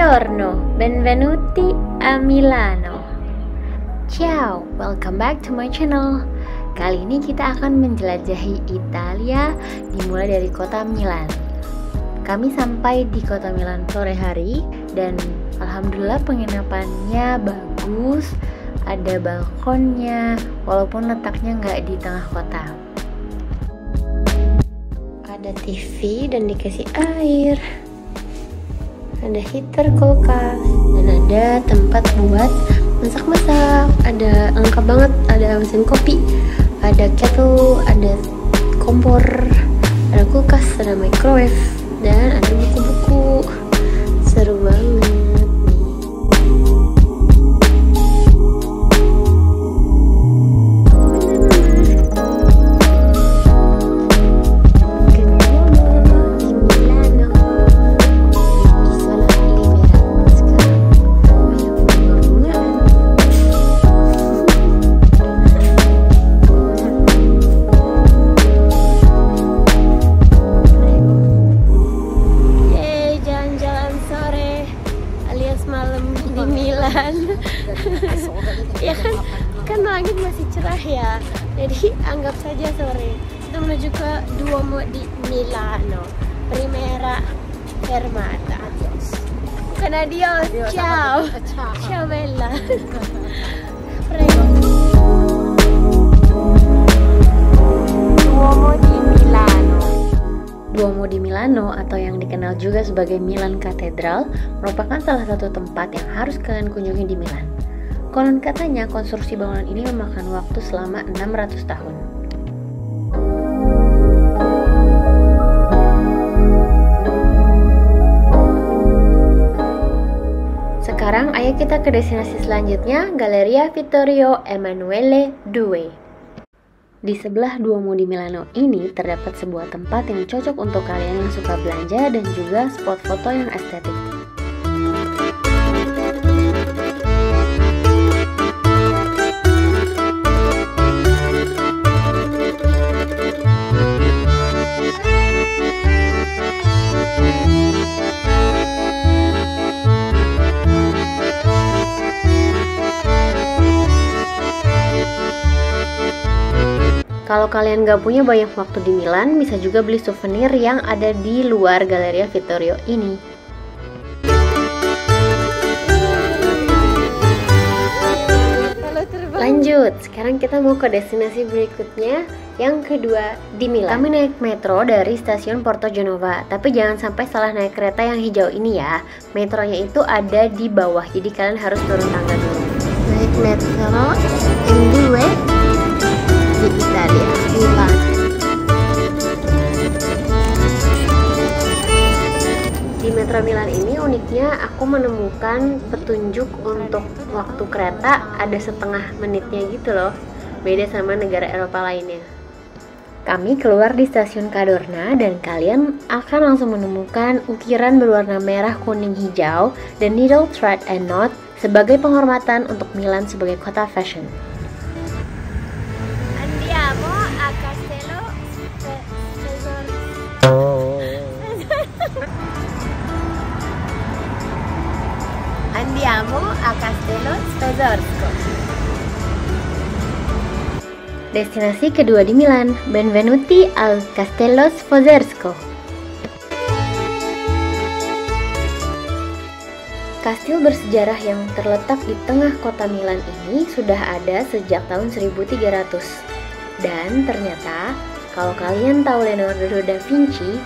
Buongiorno, benvenuti a Milano. Ciao, welcome back to my channel. Kali ini kita akan menjelajahi Italia dimulai dari kota Milan. Kami sampai di kota Milan sore hari dan alhamdulillah penginapannya bagus, ada balkonnya walaupun letaknya nggak di tengah kota. Ada TV dan dikasih air, ada heater, kulkas, dan ada tempat buat masak-masak. Ada lengkap banget, ada mesin kopi, ada kettle, ada kompor, ada kulkas, ada microwave, dan ada buku-buku. Seru banget. Ya kan langit masih cerah ya, jadi anggap saja sore. Kita menuju ke Duomo di Milano, Primera Fermata. Bukan adios, ciao, ciao bella. Prego. Duomo di Milano. Duomo di Milano atau yang dikenal juga sebagai Milan Cathedral merupakan salah satu tempat yang harus kalian kunjungi di Milan. Konon katanya konstruksi bangunan ini memakan waktu selama 600 tahun. Sekarang ayo kita ke destinasi selanjutnya, Galleria Vittorio Emanuele II. Di sebelah Duomo di Milano ini terdapat sebuah tempat yang cocok untuk kalian yang suka belanja dan juga spot foto yang estetik. Kalau kalian gak punya banyak waktu di Milan, bisa juga beli souvenir yang ada di luar Galleria Vittorio ini. Lanjut, sekarang kita mau ke destinasi berikutnya, yang kedua di Milan. Kami naik metro dari stasiun Porto Genova, tapi jangan sampai salah naik kereta yang hijau ini ya. Metronya itu ada di bawah, jadi kalian harus turun tangga dulu. Naik metro M2 di Italia, Milan. Di Metro Milan ini uniknya aku menemukan petunjuk untuk waktu kereta ada setengah menitnya gitu loh. Beda sama negara Eropa lainnya. Kami keluar di stasiun Cadorna dan kalian akan langsung menemukan ukiran berwarna merah, kuning, hijau dan needle thread and knot sebagai penghormatan untuk Milan sebagai kota fashion. Andiamo a Castello Sforzesco. Destinasi kedua di Milan, benvenuti al Castello Sforzesco. Kastil bersejarah yang terletak di tengah kota Milan ini sudah ada sejak tahun 1300. Dan ternyata, kalau kalian tahu Leonardo da Vinci,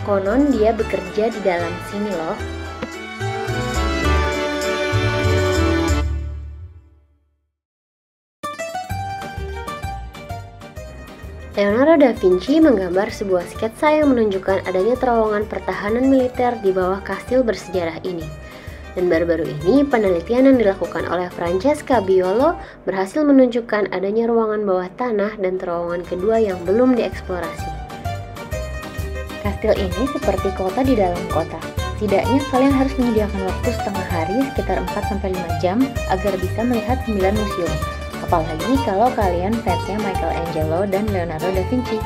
konon dia bekerja di dalam sini loh. Leonardo da Vinci menggambar sebuah sketsa yang menunjukkan adanya terowongan pertahanan militer di bawah kastil bersejarah ini. Dan baru-baru ini, penelitian yang dilakukan oleh Francesca Biolo berhasil menunjukkan adanya ruangan bawah tanah dan terowongan kedua yang belum dieksplorasi. Kastil ini seperti kota di dalam kota. Setidaknya kalian harus menyediakan waktu setengah hari sekitar 4-5 jam agar bisa melihat 9 museum. Apalagi kalau kalian fansnya Michelangelo dan Leonardo da Vinci.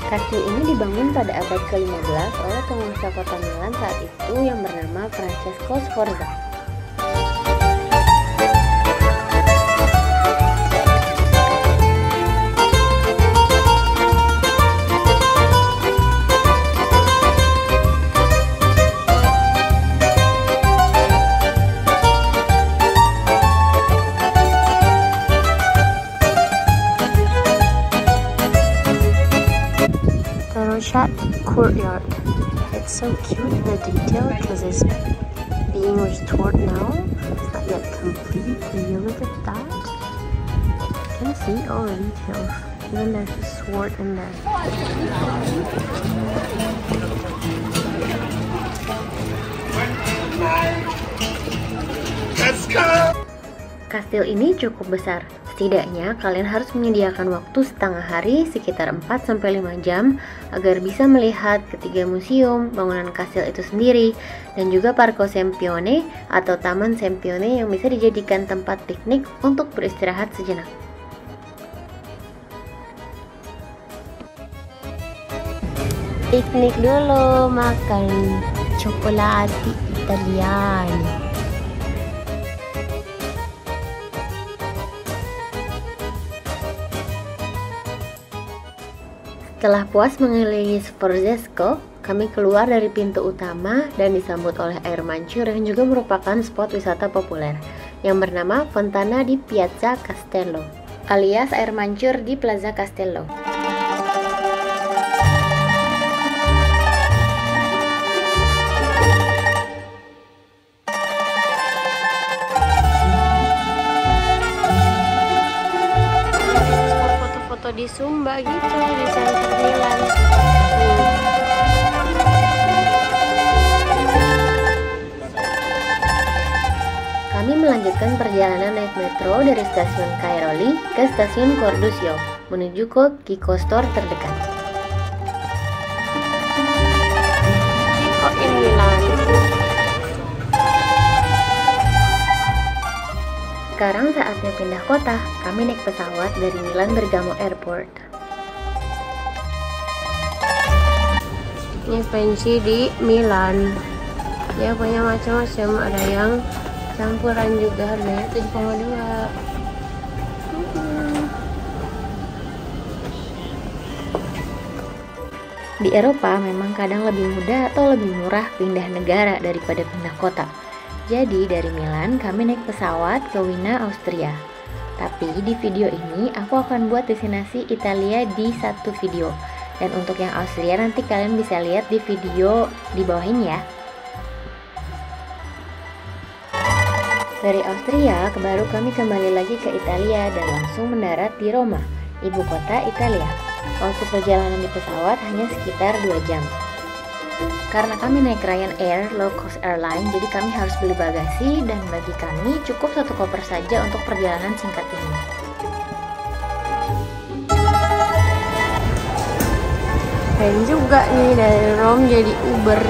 Kastil ini dibangun pada abad ke-15 oleh pengusaha kota Milan saat itu yang bernama Francesco Sforza. Courtyard. It's so cute, the detail, because it's being restored now. It's not yet complete. Can you look at that? Can you see all the details? Even there's a sword in there. Let's go! Kastil ini cukup besar. Setidaknya kalian harus menyediakan waktu setengah hari sekitar 4-5 jam agar bisa melihat ketiga museum, bangunan kastil itu sendiri, dan juga Parco Sempione atau Taman Sempione yang bisa dijadikan tempat piknik untuk beristirahat sejenak. Piknik dulu, makan coklat Italiano. Setelah puas mengelilingi Sforzesco, kami keluar dari pintu utama dan disambut oleh air mancur yang juga merupakan spot wisata populer yang bernama Fontana di Piazza Castello, alias air mancur di Plaza Castello. Di Sumba gitu, di Center Milan. Kami melanjutkan perjalanan naik metro dari stasiun Cairoli ke stasiun Cordusio menuju ke Kiko Store terdekat. Kiko in Milan. Sekarang saatnya pindah kota. Kami naik pesawat dari Milan Bergamo Airport. Ini pensi di Milan. Dia punya macam-macam, ada yang campuran juga, harganya 7,2. Di Eropa memang kadang lebih mudah atau lebih murah pindah negara daripada pindah kota. Jadi dari Milan kami naik pesawat ke Wina, Austria. Tapi di video ini aku akan buat destinasi Italia di satu video. Dan untuk yang Austria nanti kalian bisa lihat di video di bawah ini ya. Dari Austria baru kami kembali lagi ke Italia dan langsung mendarat di Roma, ibu kota Italia. Waktu perjalanan di pesawat hanya sekitar 2 jam. Karena kami naik Ryanair low cost airline, jadi kami harus beli bagasi dan bagi kami cukup 1 koper saja untuk perjalanan singkat ini. Dan juga nih dari Rome jadi Uber.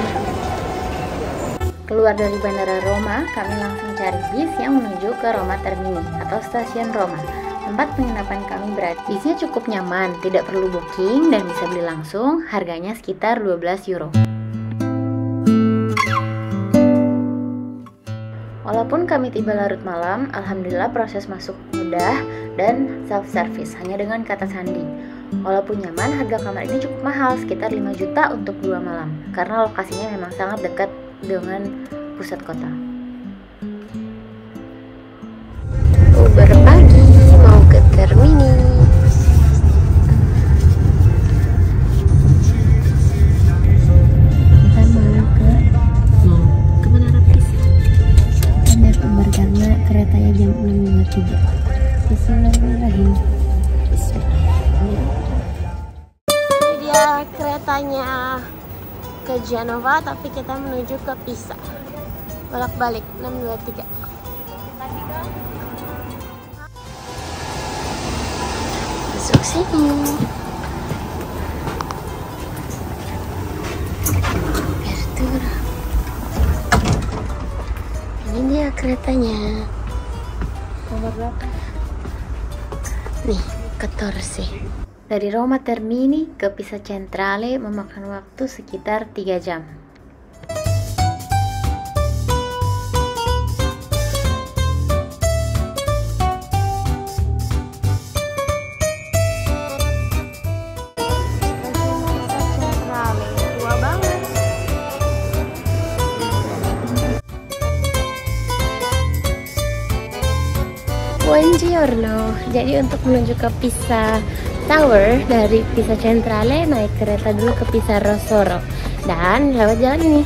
Keluar dari Bandara Roma, kami langsung cari bis yang menuju ke Roma Termini atau stasiun Roma. Tempat penginapan kami berada. Bisnya cukup nyaman, tidak perlu booking dan bisa beli langsung. Harganya sekitar 12 euro. Walaupun kami tiba larut malam, alhamdulillah proses masuk mudah dan self-service hanya dengan kata sandi. Walaupun nyaman, harga kamar ini cukup mahal, sekitar 5 juta untuk 2 malam, karena lokasinya memang sangat dekat dengan pusat kota. Uber pagi mau ke Termini. Karena keretanya jam 6.23. Bismillahirrahmanirrahim. Ini dia keretanya ke Genova, tapi kita menuju ke Pisa. Bolak-balik 6.23. Masuk sini. Apertura. Ini dia keretanya. Nomor berapa? Nih, 14. Dari Roma Termini ke Pisa Centrale memakan waktu sekitar 3 jam. Buongiorno. Jadi untuk menuju ke Pisa Tower dari Pisa Centrale naik kereta dulu ke Pisa Rossoro dan lewat jalan ini.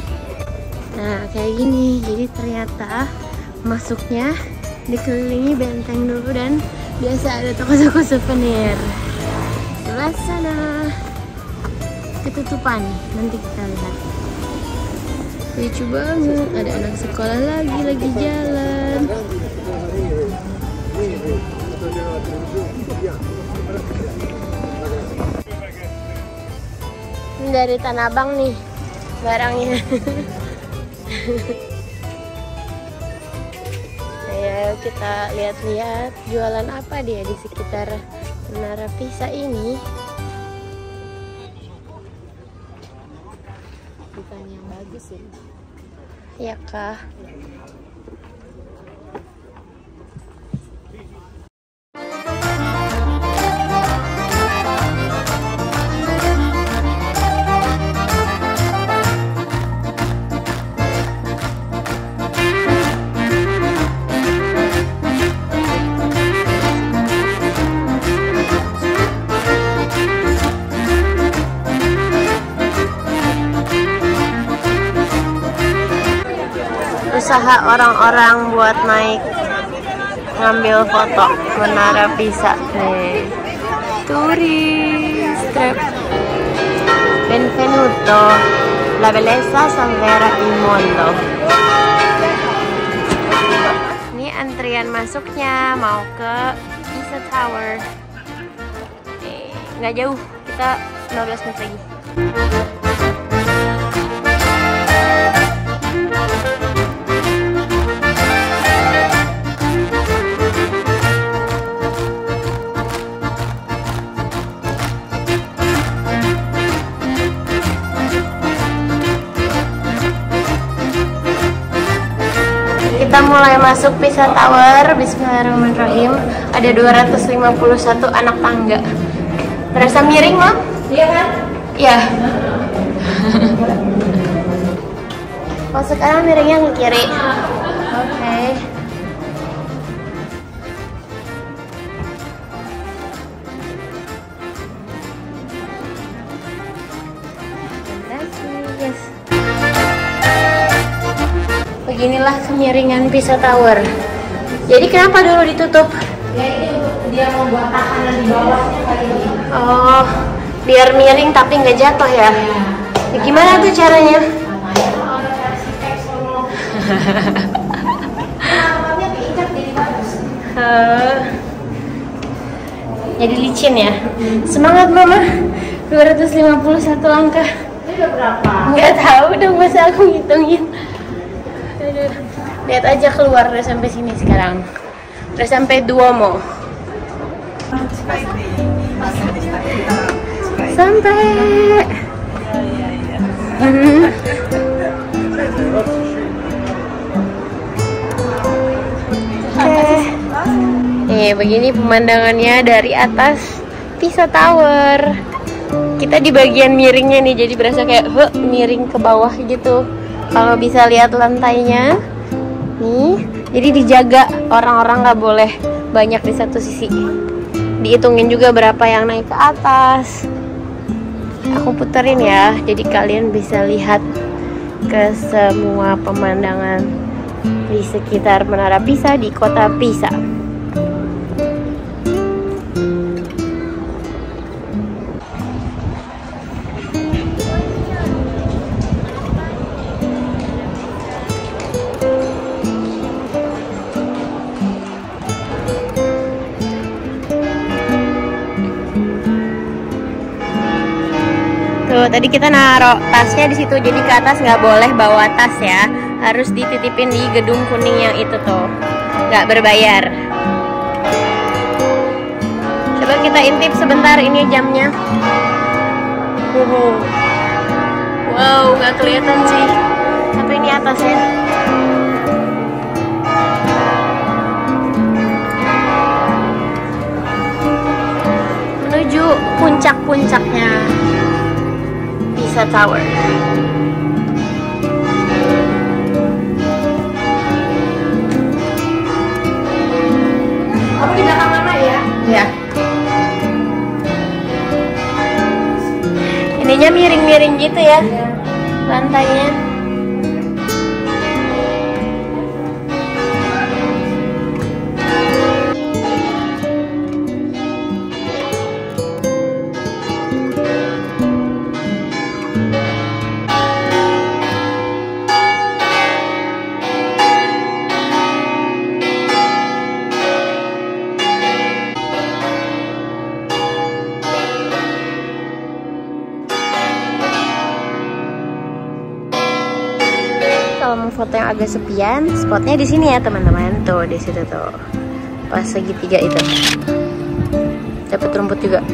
Nah kayak gini. Jadi ternyata masuknya dikelilingi benteng dulu dan biasa ada toko-toko souvenir. Sebelah sana ketutupan, nanti kita lihat. Lucu banget, ada anak sekolah lagi jalan. Ini dari Tanah Abang nih barangnya. Ayo kita lihat-lihat jualan apa dia di sekitar Menara Pisa ini. Bukan yang bagus ya? Iya kah? Usaha orang-orang buat naik ngambil foto Menara Pisa nih. Turis trip. Benvenuto, la bellezza salverà il mondo. Ini antrian masuknya mau ke Pisa Tower. Nggak jauh, kita 15 menit lagi. Kita mulai masuk Pisa Tower. Bismillahirrahmanirrahim. Ada 251 anak tangga. Berasa miring, Mam? Iya kan? Iya. Oh, sekarang miringnya ke kiri. Oke. Yes. Beginilah kemiringan Pisa Tower. Jadi kenapa dulu ditutup? Ya ini dia mau buat takanan di bawahnya kali ini. Oh, biar miring tapi nggak jatuh ya? Ya gimana tuh caranya? Jadi licin ya. Semangat Mama. 251 langkah. Ini udah berapa? Nggak tahu dong, masa aku ngitungin. Aduh. Lihat aja keluar, udah sampai sini sekarang. Udah sampai Duomo. Sampai. Nih, begini pemandangannya dari atas Pisa Tower. Kita di bagian miringnya nih, jadi berasa kayak miring ke bawah gitu. Kalau bisa lihat lantainya, nih, jadi dijaga orang-orang nggak boleh banyak di satu sisi. Dihitungin juga berapa yang naik ke atas. Aku puterin ya, jadi kalian bisa lihat ke semua pemandangan di sekitar Menara Pisa di kota Pisa. Tuh, tadi kita naruh tasnya di situ, jadi ke atas nggak boleh bawa tas ya, harus dititipin di gedung kuning yang itu tuh, nggak berbayar. Coba kita intip sebentar, ini jamnya. Wow, nggak kelihatan sih, tapi ini atasnya. Menuju puncak-puncaknya Pisa Tower. beton gitu ya lantainya. Kalau mau foto yang agak sepian, spotnya di sini ya teman-teman. Tuh di situ tuh, pas segitiga itu. Dapat rumput juga.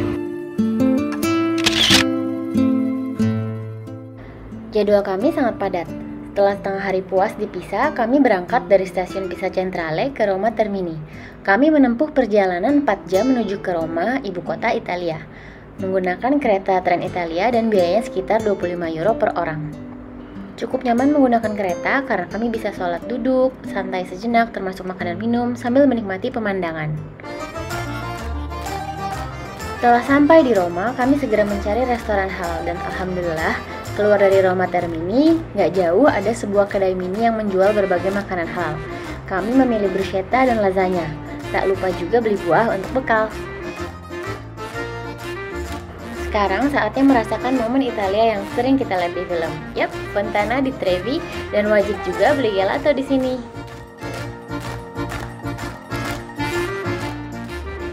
Jadwal kami sangat padat. Setelah setengah hari puas di Pisa, kami berangkat dari stasiun Pisa Centrale ke Roma Termini. Kami menempuh perjalanan 4 jam menuju ke Roma, ibu kota Italia, menggunakan kereta tren Italia dan biayanya sekitar 25 euro per orang. Cukup nyaman menggunakan kereta karena kami bisa sholat duduk, santai sejenak termasuk makanan minum sambil menikmati pemandangan. Setelah sampai di Roma, kami segera mencari restoran halal dan alhamdulillah keluar dari Roma Termini, nggak jauh ada sebuah kedai mini yang menjual berbagai makanan halal. Kami memilih bruschetta dan lasagna. Tak lupa juga beli buah untuk bekal. Sekarang saatnya merasakan momen Italia yang sering kita lihat di film. Yap, Fontana di Trevi dan wajib juga beli gelato di sini.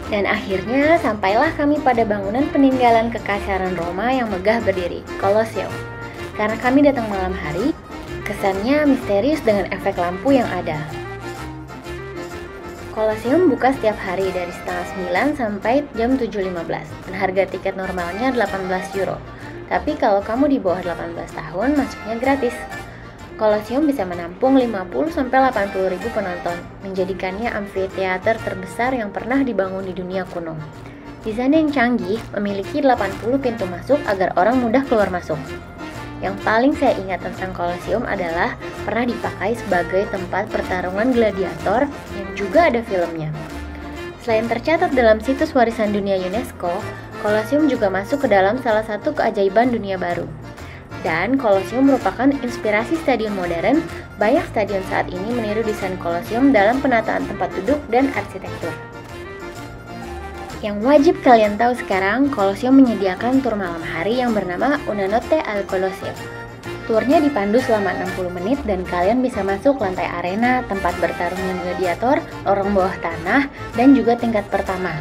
Dan akhirnya sampailah kami pada bangunan peninggalan kekaisaran Roma yang megah berdiri, Colosseum. Karena kami datang malam hari, kesannya misterius dengan efek lampu yang ada. Colosseum buka setiap hari dari setengah 9 sampai jam 7.15 dan harga tiket normalnya 18 euro. Tapi kalau kamu di bawah 18 tahun masuknya gratis. Colosseum bisa menampung 50 sampai 80 ribu penonton, menjadikannya amfiteater terbesar yang pernah dibangun di dunia kuno. Desain yang canggih memiliki 80 pintu masuk agar orang mudah keluar masuk. Yang paling saya ingat tentang Colosseum adalah pernah dipakai sebagai tempat pertarungan gladiator yang juga ada filmnya. Selain tercatat dalam situs warisan dunia UNESCO, Colosseum juga masuk ke dalam salah satu keajaiban dunia baru. Dan Colosseum merupakan inspirasi stadion modern. Banyak stadion saat ini meniru desain Colosseum dalam penataan tempat duduk dan arsitektur. Yang wajib kalian tahu sekarang, Colosseum menyediakan tur malam hari yang bernama Una Notte al Colosseum. Turnya dipandu selama 60 menit dan kalian bisa masuk lantai arena, tempat bertarungnya gladiator, lorong bawah tanah, dan juga tingkat pertama.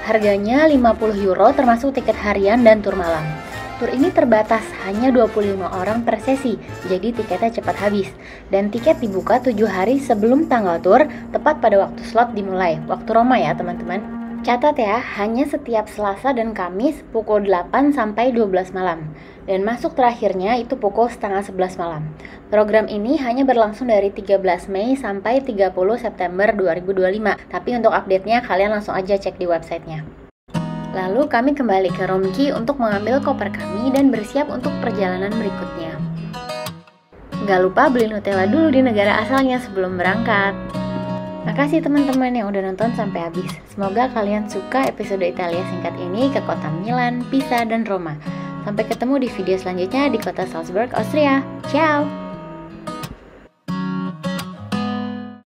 Harganya 50 euro termasuk tiket harian dan tur malam. Tur ini terbatas, hanya 25 orang per sesi, jadi tiketnya cepat habis. Dan tiket dibuka 7 hari sebelum tanggal tur, tepat pada waktu slot dimulai, waktu Roma ya teman-teman. Catat ya, hanya setiap Selasa dan Kamis pukul 8 sampai 12 malam. Dan masuk terakhirnya itu pukul setengah 11 malam. Program ini hanya berlangsung dari 13 Mei sampai 30 September 2025. Tapi untuk update-nya kalian langsung aja cek di websitenya. Lalu kami kembali ke Romki untuk mengambil koper kami dan bersiap untuk perjalanan berikutnya. Gak lupa beli Nutella dulu di negara asalnya sebelum berangkat. Makasih teman-teman yang udah nonton sampai habis. Semoga kalian suka episode Italia singkat ini ke kota Milan, Pisa, dan Roma. Sampai ketemu di video selanjutnya di kota Salzburg, Austria. Ciao!